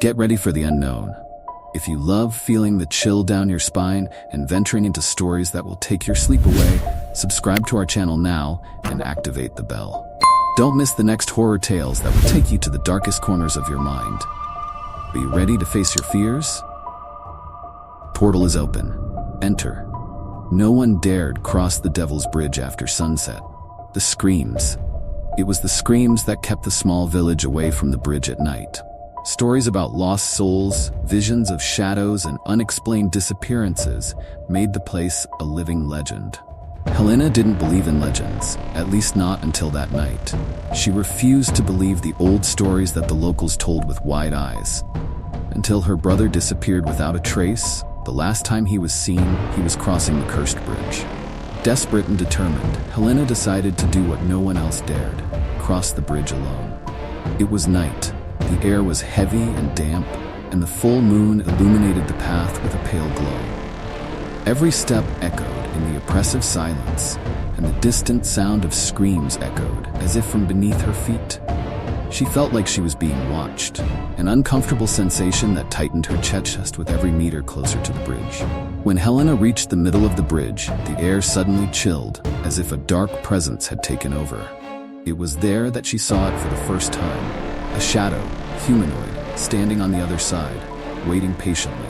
Get ready for the unknown. If you love feeling the chill down your spine and venturing into stories that will take your sleep away, subscribe to our channel now and activate the bell. Don't miss the next horror tales that will take you to the darkest corners of your mind. Are you ready to face your fears? Portal is open. Enter. No one dared cross the Devil's Bridge after sunset. The screams. It was the screams that kept the small village away from the bridge at night. Stories about lost souls, visions of shadows, and unexplained disappearances made the place a living legend. Helena didn't believe in legends, at least not until that night. She refused to believe the old stories that the locals told with wide eyes. Until her brother disappeared without a trace. The last time he was seen, he was crossing the cursed bridge. Desperate and determined, Helena decided to do what no one else dared: cross the bridge alone. It was night. The air was heavy and damp, and the full moon illuminated the path with a pale glow. Every step echoed in the oppressive silence, and the distant sound of screams echoed as if from beneath her feet. She felt like she was being watched, an uncomfortable sensation that tightened her chest with every meter closer to the bridge. When Helena reached the middle of the bridge, the air suddenly chilled, as if a dark presence had taken over. It was there that she saw it for the first time. A shadow, humanoid, standing on the other side, waiting patiently.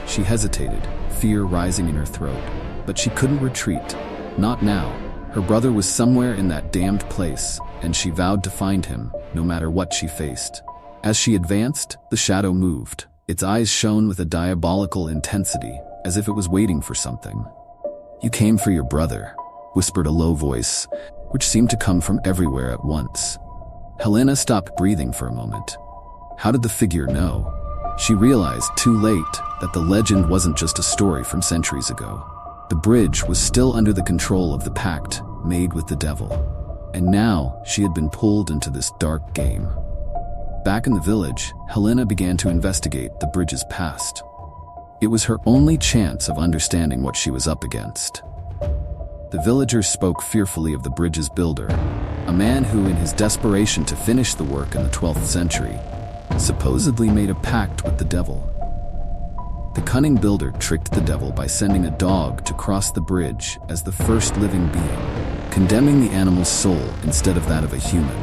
She hesitated, fear rising in her throat. But she couldn't retreat. Not now. Her brother was somewhere in that damned place, and she vowed to find him, no matter what she faced. As she advanced, the shadow moved. Its eyes shone with a diabolical intensity, as if it was waiting for something. "You came for your brother," whispered a low voice, which seemed to come from everywhere at once. Helena stopped breathing for a moment. How did the figure know? She realized too late that the legend wasn't just a story from centuries ago. The bridge was still under the control of the pact made with the devil. And now she had been pulled into this dark game. Back in the village, Helena began to investigate the bridge's past. It was her only chance of understanding what she was up against. The villagers spoke fearfully of the bridge's builder, a man who, in his desperation to finish the work in the 12th century, supposedly made a pact with the devil. The cunning builder tricked the devil by sending a dog to cross the bridge as the first living being, condemning the animal's soul instead of that of a human.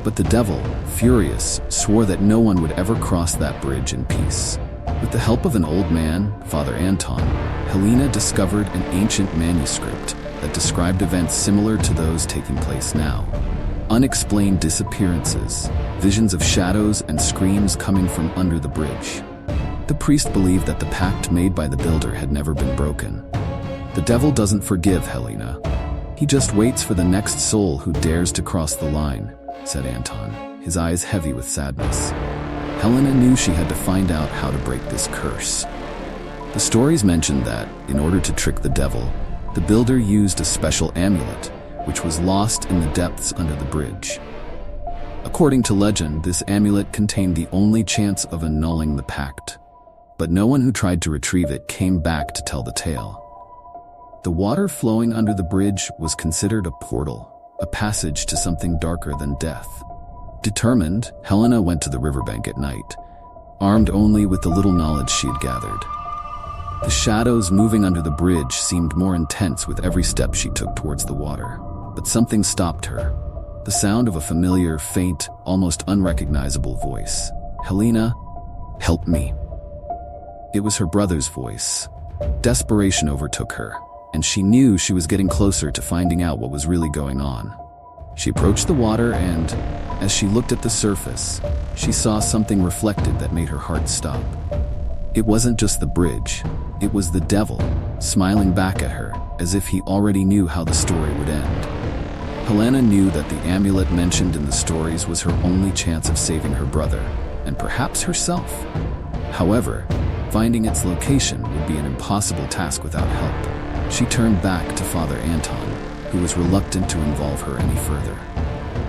But the devil, furious, swore that no one would ever cross that bridge in peace. With the help of an old man, Father Anton, Helena discovered an ancient manuscript that described events similar to those taking place now. Unexplained disappearances, visions of shadows and screams coming from under the bridge. The priest believed that the pact made by the builder had never been broken. The devil doesn't forgive Helena. He just waits for the next soul who dares to cross the line, said Anton, his eyes heavy with sadness. Helena knew she had to find out how to break this curse. The stories mentioned that, in order to trick the devil, the builder used a special amulet, which was lost in the depths under the bridge. According to legend, this amulet contained the only chance of annulling the pact. But no one who tried to retrieve it came back to tell the tale. The water flowing under the bridge was considered a portal, a passage to something darker than death. Determined, Helena went to the riverbank at night, armed only with the little knowledge she had gathered. The shadows moving under the bridge seemed more intense with every step she took towards the water. But something stopped her. The sound of a familiar, faint, almost unrecognizable voice. "Helena, help me." It was her brother's voice. Desperation overtook her, and she knew she was getting closer to finding out what was really going on. She approached the water and, as she looked at the surface, she saw something reflected that made her heart stop. It wasn't just the bridge, it was the devil, smiling back at her, as if he already knew how the story would end. Helena knew that the amulet mentioned in the stories was her only chance of saving her brother, and perhaps herself. However, finding its location would be an impossible task without help. She turned back to Father Anton, who was reluctant to involve her any further.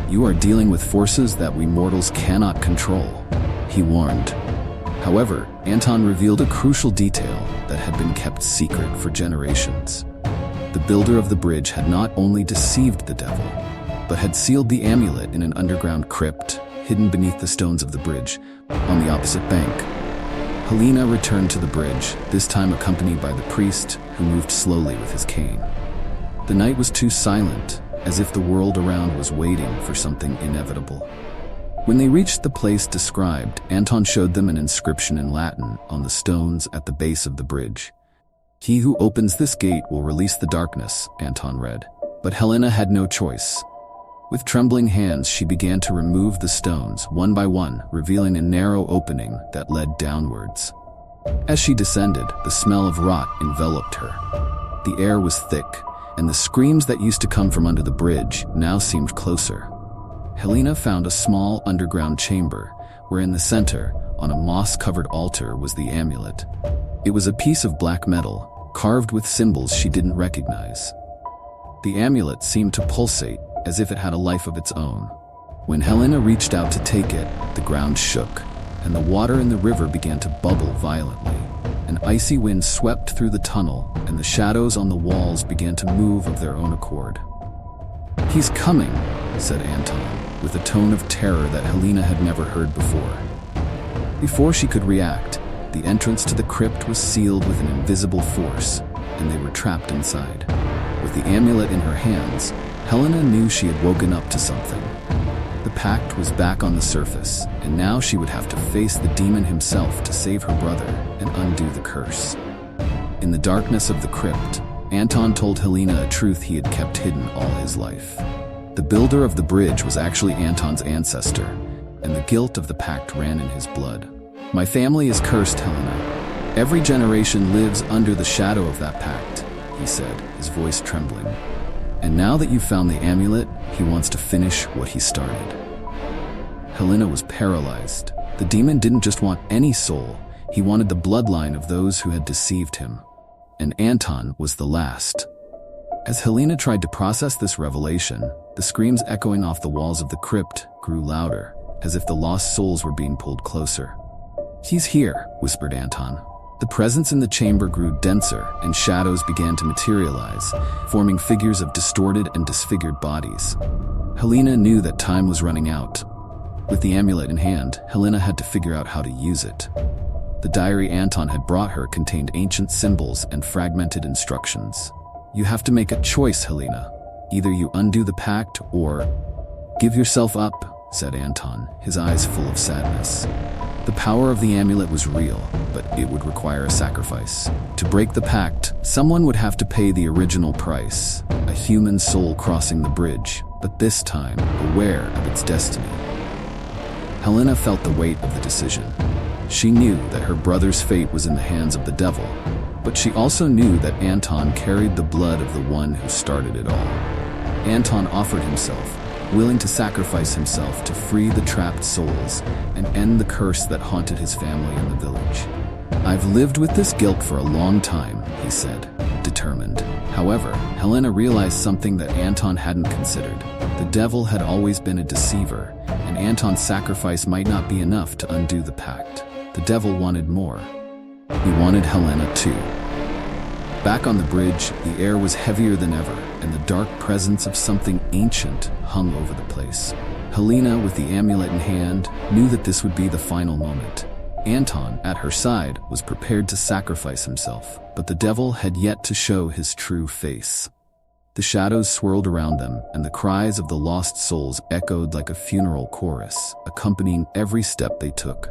"You are dealing with forces that we mortals cannot control," he warned. However, Anton revealed a crucial detail that had been kept secret for generations. The builder of the bridge had not only deceived the devil, but had sealed the amulet in an underground crypt hidden beneath the stones of the bridge, on the opposite bank. Helena returned to the bridge, this time accompanied by the priest, who moved slowly with his cane. The night was too silent, as if the world around was waiting for something inevitable. When they reached the place described, Anton showed them an inscription in Latin on the stones at the base of the bridge. "He who opens this gate will release the darkness," Anton read. But Helena had no choice. With trembling hands, she began to remove the stones, one by one, revealing a narrow opening that led downwards. As she descended, the smell of rot enveloped her. The air was thick, and the screams that used to come from under the bridge now seemed closer. Helena found a small underground chamber, where in the center, on a moss-covered altar, was the amulet. It was a piece of black metal, carved with symbols she didn't recognize. The amulet seemed to pulsate, as if it had a life of its own. When Helena reached out to take it, the ground shook, and the water in the river began to bubble violently. An icy wind swept through the tunnel, and the shadows on the walls began to move of their own accord. "He's coming," said Anton, with a tone of terror that Helena had never heard before. Before she could react, the entrance to the crypt was sealed with an invisible force, and they were trapped inside. With the amulet in her hands, Helena knew she had woken up to something. The pact was back on the surface, and now she would have to face the demon himself to save her brother and undo the curse. In the darkness of the crypt, Anton told Helena a truth he had kept hidden all his life. The builder of the bridge was actually Anton's ancestor, and the guilt of the pact ran in his blood. "My family is cursed, Helena. Every generation lives under the shadow of that pact," he said, his voice trembling. "And now that you've found the amulet, he wants to finish what he started." Helena was paralyzed. The demon didn't just want any soul, he wanted the bloodline of those who had deceived him. And Anton was the last. As Helena tried to process this revelation, the screams echoing off the walls of the crypt grew louder, as if the lost souls were being pulled closer. "He's here," whispered Anton. The presence in the chamber grew denser, and shadows began to materialize, forming figures of distorted and disfigured bodies. Helena knew that time was running out. With the amulet in hand, Helena had to figure out how to use it. The diary Anton had brought her contained ancient symbols and fragmented instructions. "You have to make a choice, Helena. Either you undo the pact or give yourself up," said Anton, his eyes full of sadness. The power of the amulet was real, but it would require a sacrifice. To break the pact, someone would have to pay the original price, a human soul crossing the bridge, but this time aware of its destiny. Helena felt the weight of the decision. She knew that her brother's fate was in the hands of the devil, but she also knew that Anton carried the blood of the one who started it all. Anton offered himself, willing to sacrifice himself to free the trapped souls and end the curse that haunted his family and the village. "I've lived with this guilt for a long time," he said, determined. However, Helena realized something that Anton hadn't considered. The devil had always been a deceiver, and Anton's sacrifice might not be enough to undo the pact. The devil wanted more. He wanted Helena too. Back on the bridge, the air was heavier than ever, and the dark presence of something ancient hung over the place. Helena, with the amulet in hand, knew that this would be the final moment. Anton, at her side, was prepared to sacrifice himself, but the devil had yet to show his true face. The shadows swirled around them, and the cries of the lost souls echoed like a funeral chorus, accompanying every step they took.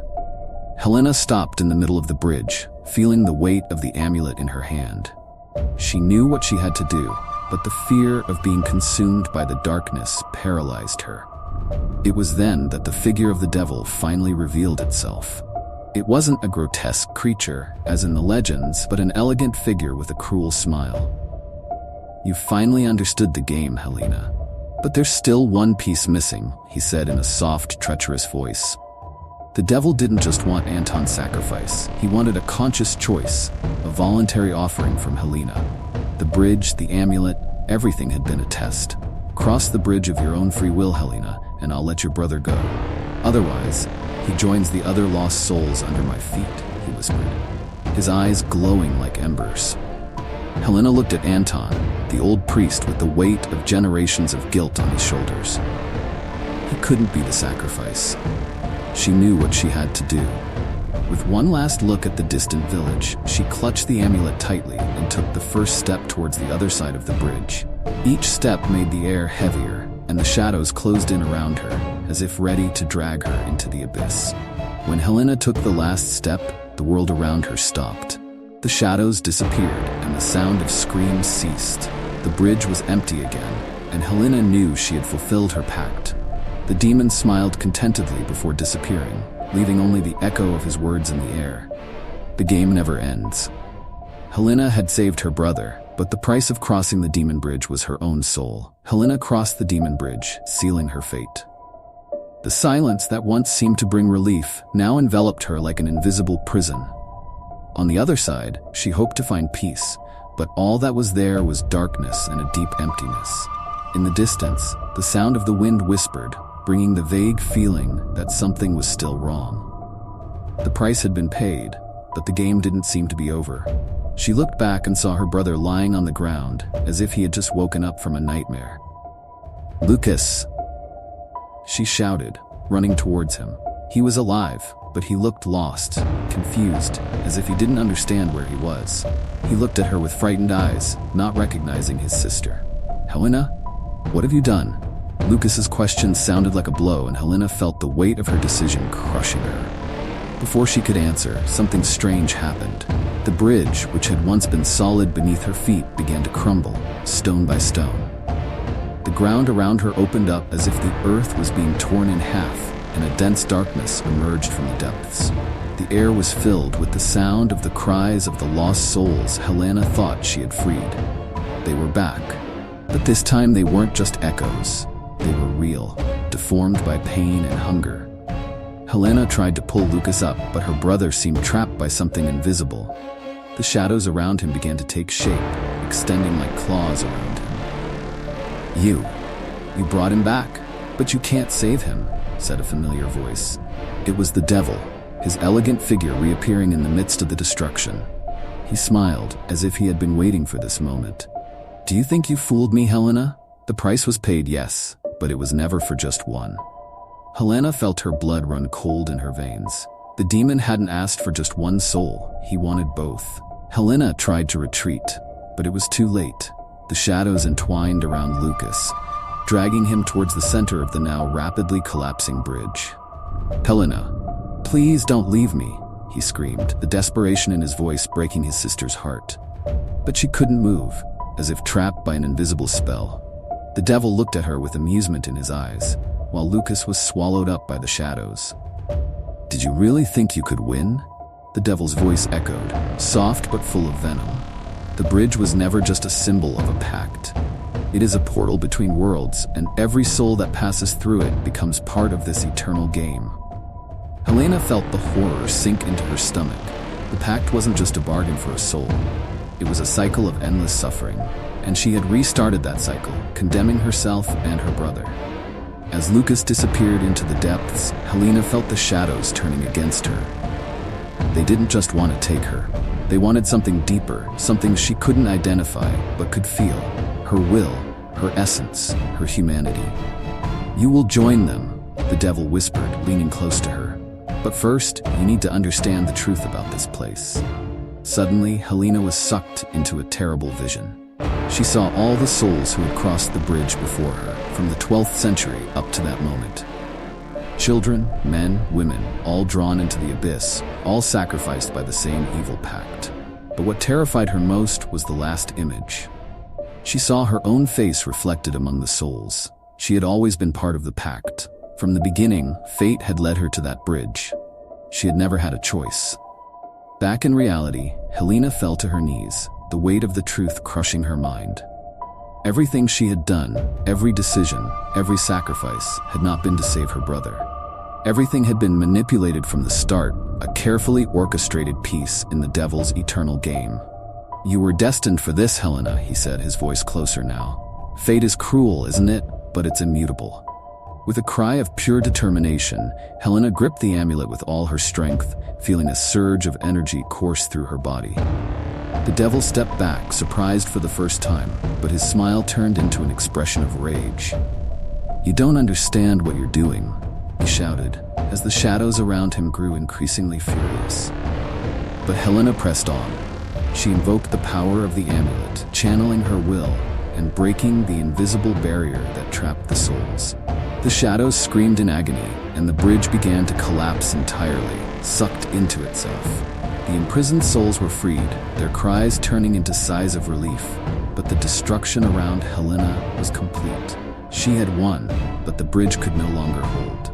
Helena stopped in the middle of the bridge, feeling the weight of the amulet in her hand. She knew what she had to do, but the fear of being consumed by the darkness paralyzed her. It was then that the figure of the devil finally revealed itself. It wasn't a grotesque creature, as in the legends, but an elegant figure with a cruel smile. "You finally understood the game, Helena. But there's still one piece missing," he said in a soft, treacherous voice. The devil didn't just want Anton's sacrifice. He wanted a conscious choice, a voluntary offering from Helena. The bridge, the amulet, everything had been a test. "Cross the bridge of your own free will, Helena, and I'll let your brother go. Otherwise, he joins the other lost souls under my feet," he whispered, his eyes glowing like embers. Helena looked at Anton, the old priest with the weight of generations of guilt on his shoulders. He couldn't be the sacrifice. She knew what she had to do. With one last look at the distant village, she clutched the amulet tightly and took the first step towards the other side of the bridge. Each step made the air heavier, and the shadows closed in around her, as if ready to drag her into the abyss. When Helena took the last step, the world around her stopped. The shadows disappeared, and the sound of screams ceased. The bridge was empty again, and Helena knew she had fulfilled her pact. The demon smiled contentedly before disappearing, leaving only the echo of his words in the air. The game never ends. Helena had saved her brother, but the price of crossing the demon bridge was her own soul. Helena crossed the demon bridge, sealing her fate. The silence that once seemed to bring relief now enveloped her like an invisible prison. On the other side, she hoped to find peace, but all that was there was darkness and a deep emptiness. In the distance, the sound of the wind whispered, bringing the vague feeling that something was still wrong. The price had been paid, but the game didn't seem to be over. She looked back and saw her brother lying on the ground, as if he had just woken up from a nightmare. "Lucas!" she shouted, running towards him. He was alive, but he looked lost, confused, as if he didn't understand where he was. He looked at her with frightened eyes, not recognizing his sister. "Helena? What have you done?" Lucas's question sounded like a blow, and Helena felt the weight of her decision crushing her. Before she could answer, something strange happened. The bridge, which had once been solid beneath her feet, began to crumble, stone by stone. The ground around her opened up as if the earth was being torn in half, and a dense darkness emerged from the depths. The air was filled with the sound of the cries of the lost souls Helena thought she had freed. They were back, but this time they weren't just echoes. They were real, deformed by pain and hunger. Helena tried to pull Lucas up, but her brother seemed trapped by something invisible. The shadows around him began to take shape, extending like claws around him. You brought him back, but you can't save him," said a familiar voice. It was the devil, his elegant figure reappearing in the midst of the destruction. He smiled, as if he had been waiting for this moment. "Do you think you fooled me, Helena? The price was paid, yes, but it was never for just one." Helena felt her blood run cold in her veins. The demon hadn't asked for just one soul, he wanted both. Helena tried to retreat, but it was too late. The shadows entwined around Lucas, dragging him towards the center of the now rapidly collapsing bridge. "Helena, please don't leave me," he screamed, the desperation in his voice breaking his sister's heart. But she couldn't move, as if trapped by an invisible spell. The devil looked at her with amusement in his eyes, while Lucas was swallowed up by the shadows. "Did you really think you could win?" The devil's voice echoed, soft but full of venom. The bridge was never just a symbol of a pact. It is a portal between worlds, and every soul that passes through it becomes part of this eternal game. Helena felt the horror sink into her stomach. The pact wasn't just a bargain for a soul. It was a cycle of endless suffering, and she had restarted that cycle, condemning herself and her brother. As Lucas disappeared into the depths, Helena felt the shadows turning against her. They didn't just want to take her. They wanted something deeper, something she couldn't identify, but could feel. Her will, her essence, her humanity. "You will join them," the devil whispered, leaning close to her. "But first, you need to understand the truth about this place." Suddenly, Helena was sucked into a terrible vision. She saw all the souls who had crossed the bridge before her, from the 12th century up to that moment. Children, men, women, all drawn into the abyss, all sacrificed by the same evil pact. But what terrified her most was the last image. She saw her own face reflected among the souls. She had always been part of the pact. From the beginning, fate had led her to that bridge. She had never had a choice. Back in reality, Helena fell to her knees, the weight of the truth crushing her mind. Everything she had done, every decision, every sacrifice, had not been to save her brother. Everything had been manipulated from the start, a carefully orchestrated piece in the devil's eternal game. "You were destined for this, Helena," he said, his voice closer now. "Fate is cruel, isn't it? But it's immutable." With a cry of pure determination, Helena gripped the amulet with all her strength, feeling a surge of energy course through her body. The devil stepped back, surprised for the first time, but his smile turned into an expression of rage. "You don't understand what you're doing," he shouted, as the shadows around him grew increasingly furious. But Helena pressed on. She invoked the power of the amulet, channeling her will and breaking the invisible barrier that trapped the souls. The shadows screamed in agony, and the bridge began to collapse entirely, sucked into itself. The imprisoned souls were freed, their cries turning into sighs of relief, but the destruction around Helena was complete. She had won, but the bridge could no longer hold.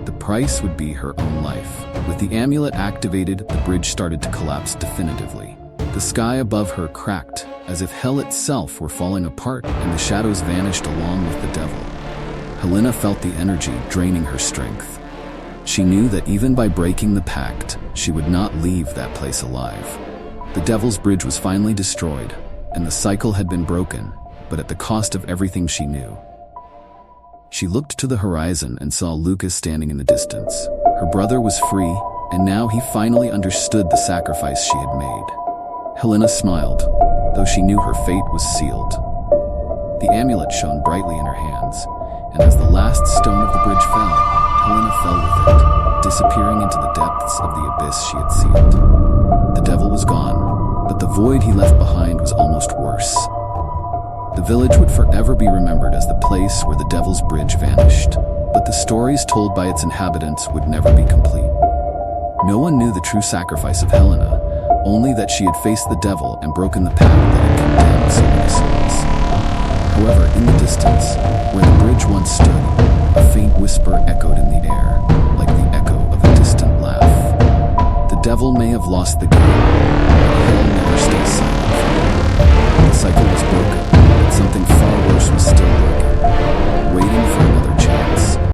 The price would be her own life. With the amulet activated, the bridge started to collapse definitively. The sky above her cracked, as if hell itself were falling apart, and the shadows vanished along with the devil. Helena felt the energy draining her strength. She knew that even by breaking the pact, she would not leave that place alive. The devil's bridge was finally destroyed, and the cycle had been broken, but at the cost of everything she knew. She looked to the horizon and saw Lucas standing in the distance. Her brother was free, and now he finally understood the sacrifice she had made. Helena smiled, though she knew her fate was sealed. The amulet shone brightly in her hands, and as the last stone of the bridge fell, Helena fell with it, disappearing into the depths of the abyss she had sealed. The devil was gone, but the void he left behind was almost worse. The village would forever be remembered as the place where the devil's bridge vanished, but the stories told by its inhabitants would never be complete. No one knew the true sacrifice of Helena, only that she had faced the devil and broken the pact that had condemned so many souls. However, in the distance, where the bridge once stood, a faint whisper echoed in the air, like the echo of a distant laugh. The devil may have lost the game, but hell never stays silent. The cycle was broken, but something far worse was still